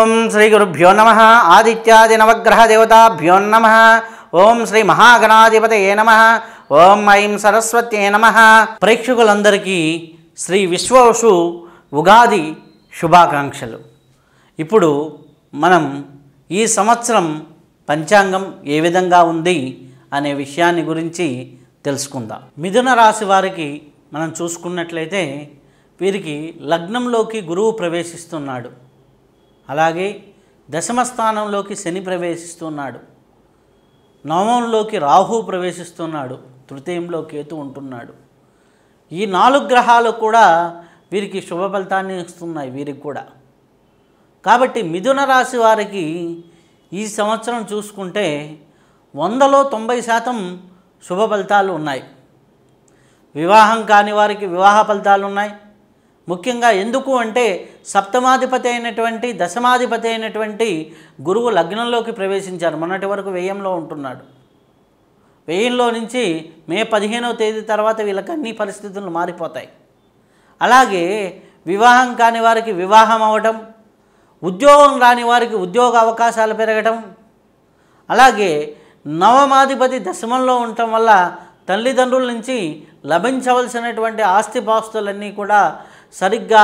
ఓం శ్రీ గురుభ్యో నమః ఆదిత్యాది నవగ్రహ దేవతాభ్యో నమః ఓం శ్రీ మహాగణాధిపతయే నమః ఓం ఐం సరస్వత్యే నమః. ప్రేక్షకులందరికీ శ్రీ విశ్వవసు ఉగాది శుభాకాంక్షలు. ఇప్పుడు మనం ఈ సంవత్సరం పంచాంగం ఏ విధంగా ఉంది అనే విషయాన్ని గురించి తెలుసుకుందాం. మిథున రాశి వారికి మనం చూసుకున్నట్లయితే వీరికి లగ్నంలోకి గురువు ప్రవేశిస్తున్నాడు, అలాగే దశమ స్థానంలోకి శని ప్రవేశిస్తున్నాడు, నవమంలోకి రాహు ప్రవేశిస్తున్నాడు, తృతీయంలో కేతు ఉంటున్నాడు. ఈ 4 గ్రహాలు కూడా వీరికి శుభ ఫలితాన్ని ఇస్తున్నాయి వీరికి కూడా. కాబట్టి మిథున రాశి వారికి ఈ సంవత్సరం చూసుకుంటే 100లో 90% శుభ ఫలితాలు ఉన్నాయి. వివాహం కాని వారికి వివాహ ఫలితాలు ఉన్నాయి. ముఖ్యంగా ఎందుకు అంటే సప్తమాధిపతి అయినటువంటి దశమాధిపతి అయినటువంటి గురువు లగ్నంలోకి ప్రవేశించారు. మొన్నటి వరకు వ్యయంలో ఉంటున్నాడు. వ్యయంలో నుంచి మే 15వ తేదీ తర్వాత వీళ్ళకి అన్ని పరిస్థితులు మారిపోతాయి. అలాగే వివాహం కాని వారికి వివాహం అవ్వటం, ఉద్యోగం రాని వారికి ఉద్యోగ అవకాశాలు పెరగటం, అలాగే నవమాధిపతి దశమంలో ఉండటం వల్ల తల్లిదండ్రుల నుంచి లభించవలసినటువంటి ఆస్తిపాస్తులన్నీ కూడా సరిగ్గా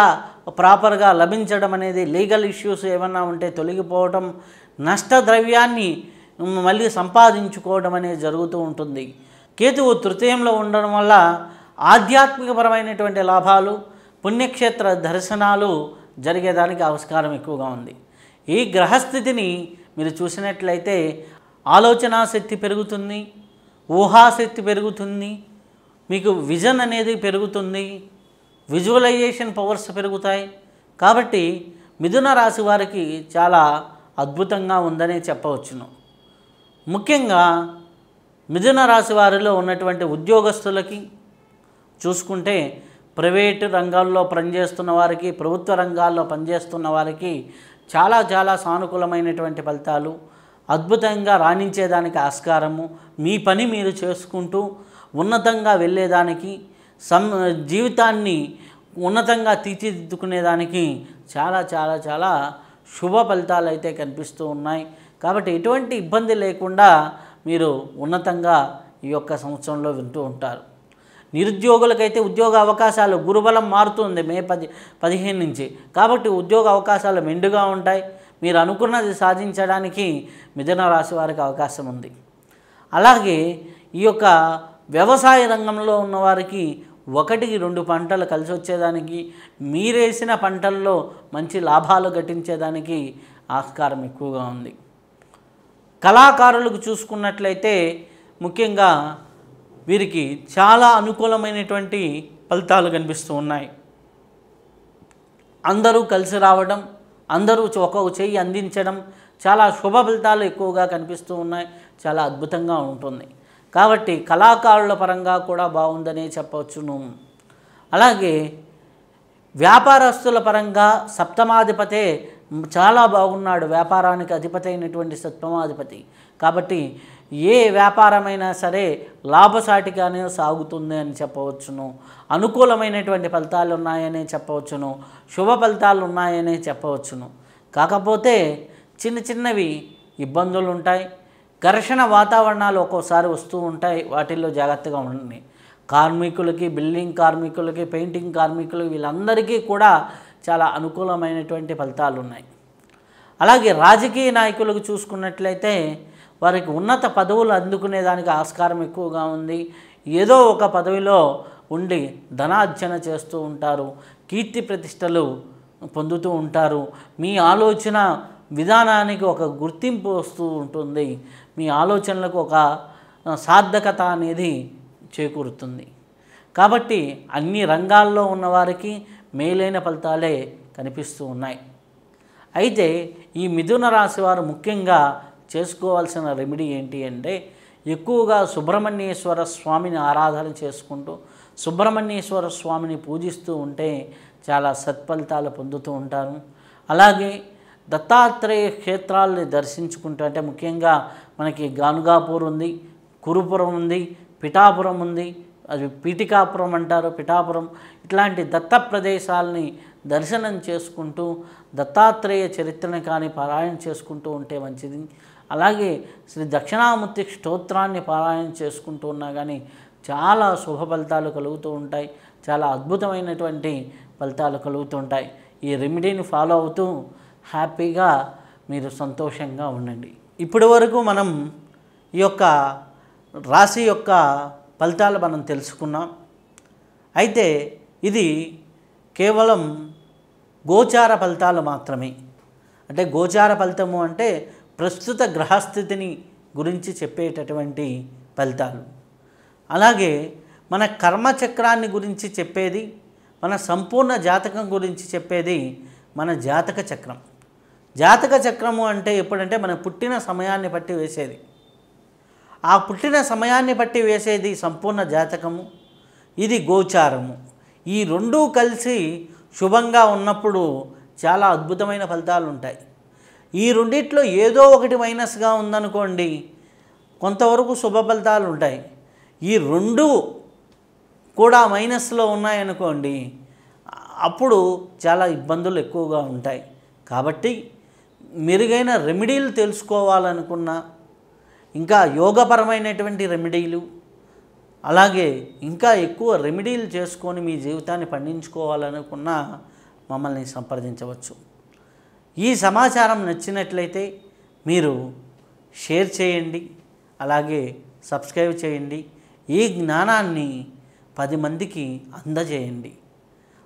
ప్రాపర్గా లభించడం అనేది, లీగల్ ఇష్యూస్ ఏమన్నా ఉంటే తొలగిపోవటం, నష్టద్రవ్యాన్ని మళ్ళీ సంపాదించుకోవడం అనేది జరుగుతూ ఉంటుంది. కేతువు తృతీయంలో ఉండడం వల్ల ఆధ్యాత్మికపరమైనటువంటి లాభాలు, పుణ్యక్షేత్ర దర్శనాలు జరిగేదానికి ఆస్కారం ఎక్కువగా ఉంది. ఈ గ్రహస్థితిని మీరు చూసినట్లయితే ఆలోచనా శక్తి పెరుగుతుంది, ఊహాశక్తి పెరుగుతుంది, మీకు విజన్ అనేది పెరుగుతుంది, విజువలైజేషన్ పవర్స్ పెరుగుతాయి. కాబట్టి మిథున రాశి వారికి చాలా అద్భుతంగా ఉందనే చెప్పవచ్చును. ముఖ్యంగా మిథున రాశి వారిలో ఉన్నటువంటి ఉద్యోగస్తులకి చూసుకుంటే ప్రైవేటు రంగాల్లో పనిచేస్తున్న వారికి, ప్రభుత్వ రంగాల్లో పనిచేస్తున్న వారికి చాలా చాలా సానుకూలమైనటువంటి ఫలితాలు, అద్భుతంగా రాణించేదానికి ఆస్కారము, మీ పని మీరు చేసుకుంటూ ఉన్నతంగా వెళ్ళేదానికి, జీవితాన్ని ఉన్నతంగా తీర్చిదిద్దుకునేదానికి చాలా చాలా చాలా శుభ ఫలితాలు అయితే కనిపిస్తూ ఉన్నాయి. కాబట్టి ఎటువంటి ఇబ్బంది లేకుండా మీరు ఉన్నతంగా ఈ యొక్క సంవత్సరంలో వింటూ ఉంటారు. నిరుద్యోగులకైతే ఉద్యోగ అవకాశాలు, గురుబలం మారుతుంది మే 15 నుంచి. కాబట్టి ఉద్యోగ అవకాశాలు మెండుగా ఉంటాయి. మీరు అనుకున్నది సాధించడానికి మిథున రాశి వారికి అవకాశం ఉంది. అలాగే ఈ యొక్క వ్యవసాయ రంగంలో ఉన్నవారికి 1-2 పంటలు కలిసి వచ్చేదానికి, మీరేసిన పంటల్లో మంచి లాభాలు గటించేదానికి ఆస్కారం ఎక్కువగా ఉంది. కళాకారులకు చూసుకున్నట్లయితే ముఖ్యంగా వీరికి చాలా అనుకూలమైనటువంటి ఫలితాలు కనిపిస్తూ ఉన్నాయి. అందరూ కలిసి రావడం, అందరూ ఒక చెయ్యి అందించడం, చాలా శుభ ఫలితాలు ఎక్కువగా కనిపిస్తూ ఉన్నాయి. చాలా అద్భుతంగా ఉంటుంది. కాబట్టి కళాకారుల పరంగా కూడా బాగుందనే చెప్పవచ్చును. అలాగే వ్యాపారస్తుల పరంగా సప్తమాధిపతే చాలా బాగున్నాడు. వ్యాపారానికి అధిపతి అయినటువంటి సప్తమాధిపతి. కాబట్టి ఏ వ్యాపారమైనా సరే లాభసాటిగానే సాగుతుంది అని చెప్పవచ్చును. అనుకూలమైనటువంటి ఫలితాలు ఉన్నాయని చెప్పవచ్చును. శుభ ఫలితాలు ఉన్నాయని చెప్పవచ్చును. కాకపోతే చిన్న చిన్నవి ఇబ్బందులు ఉంటాయి. ఘర్షణ వాతావరణాలు ఒక్కోసారి వస్తూ ఉంటాయి. వాటిల్లో జాగ్రత్తగా ఉండండి. కార్మికులకి, బిల్డింగ్ కార్మికులకి, పెయింటింగ్ కార్మికులకి, వీళ్ళందరికీ కూడా చాలా అనుకూలమైనటువంటి ఫలితాలు ఉన్నాయి. అలాగే రాజకీయ నాయకులకు చూసుకున్నట్లయితే వారికి ఉన్నత పదవులు అందుకునేదానికి ఆస్కారం ఎక్కువగా ఉంది. ఏదో ఒక పదవిలో ఉండి ధనార్జన చేస్తూ ఉంటారు, కీర్తి ప్రతిష్టలు పొందుతూ ఉంటారు. మీ ఆలోచన విధానానికి ఒక గుర్తింపు వస్తూ ఉంటుంది. మీ ఆలోచనలకు ఒక సార్థకత అనేది చేకూరుతుంది. కాబట్టి అన్ని రంగాల్లో ఉన్నవారికి మేలైన ఫలితాలే కనిపిస్తూ ఉన్నాయి. అయితే ఈ మిథున రాశి వారు ముఖ్యంగా చేసుకోవాల్సిన రెమెడీ ఏంటి అంటే ఎక్కువగా సుబ్రహ్మణ్యేశ్వర స్వామిని ఆరాధన చేసుకుంటూ సుబ్రహ్మణ్యేశ్వర స్వామిని పూజిస్తూ ఉంటే చాలా సత్ఫలితాలు పొందుతూ ఉంటారు. అలాగే దత్తాత్రేయ క్షేత్రాలని దర్శించుకుంటూ, అంటే ముఖ్యంగా మనకి గానుగాపూర్ ఉంది, కురుపురం ఉంది, పిఠాపురం ఉంది, అది పీఠికాపురం అంటారు, పిఠాపురం, ఇట్లాంటి దత్త ప్రదేశాలని దర్శనం చేసుకుంటూ దత్తాత్రేయ చరిత్రని కానీ పారాయణ చేసుకుంటూ ఉంటే మంచిది. అలాగే శ్రీ దక్షిణామూర్తి స్తోత్రాన్ని పారాయణ చేసుకుంటూ ఉన్నా కానీ చాలా శుభ ఫలితాలు కలుగుతూ ఉంటాయి, చాలా అద్భుతమైనటువంటి ఫలితాలు కలుగుతూ ఉంటాయి. ఈ రెమెడీని ఫాలో అవుతూ హ్యాపీగా మీరు సంతోషంగా ఉండండి. ఇప్పటి వరకు మనం ఈ యొక్క రాశి యొక్క ఫలితాలు మనం తెలుసుకున్నాం. అయితే ఇది కేవలం గోచార ఫలితాలు మాత్రమే. అంటే గోచార ఫలితము అంటే ప్రస్తుత గ్రహస్థితిని గురించి చెప్పేటటువంటి ఫలితాలు. అలాగే మన కర్మచక్రాన్ని గురించి చెప్పేది, మన సంపూర్ణ జాతకం గురించి చెప్పేది మన జాతక చక్రం. జాతక చక్రము అంటే ఎప్పుడంటే మన పుట్టిన సమయాన్ని బట్టి వేసేది. ఆ పుట్టిన సమయాన్ని బట్టి వేసేది సంపూర్ణ జాతకము, ఇది గోచారము. ఈ రెండూ కలిసి శుభంగా ఉన్నప్పుడు చాలా అద్భుతమైన ఫలితాలు ఉంటాయి. ఈ రెండిట్లో ఏదో ఒకటి మైనస్గా ఉందనుకోండి, కొంతవరకు శుభ ఫలితాలు ఉంటాయి. ఈ రెండు కూడా మైనస్లో ఉన్నాయనుకోండి, అప్పుడు చాలా ఇబ్బందులు ఎక్కువగా ఉంటాయి. కాబట్టి మెరుగైన రెమెడీలు తెలుసుకోవాలనుకున్నా, ఇంకా యోగపరమైనటువంటి రెమెడీలు, అలాగే ఇంకా ఎక్కువ రెమెడీలు చేసుకొని మీ జీవితాన్ని పండించుకోవాలనుకున్నా మమ్మల్ని సంప్రదించవచ్చు. ఈ సమాచారం నచ్చినట్లయితే మీరు షేర్ చేయండి, అలాగే సబ్స్క్రైబ్ చేయండి. ఈ జ్ఞానాన్ని 10 మందికి అందజేయండి.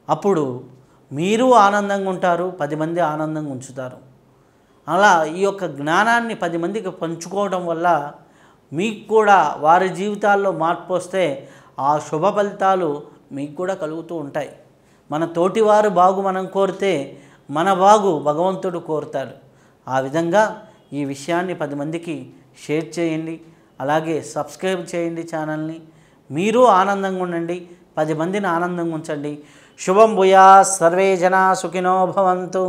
అప్పుడు మీరు ఆనందంగా ఉంటారు, 10 మంది ఆనందంగా ఉంచుతారు. అలా ఈ యొక్క జ్ఞానాన్ని 10 మందికి పంచుకోవడం వల్ల మీకు కూడా వారి జీవితాల్లో మార్పు వస్తే ఆ శుభ ఫలితాలు మీకు కూడా కలుగుతూ ఉంటాయి. మన తోటివారు బాగు మనం కోరితే మన బాగు భగవంతుడు కోరుతాడు. ఆ విధంగా ఈ విషయాన్ని 10 మందికి షేర్ చేయండి, అలాగే సబ్స్క్రైబ్ చేయండి ఛానల్ని. మీరు ఆనందంగా ఉండండి, 10 మందిని ఆనందంగా ఉంచండి. శుభం భూయా, సర్వే జనా సుఖినో భవంతు.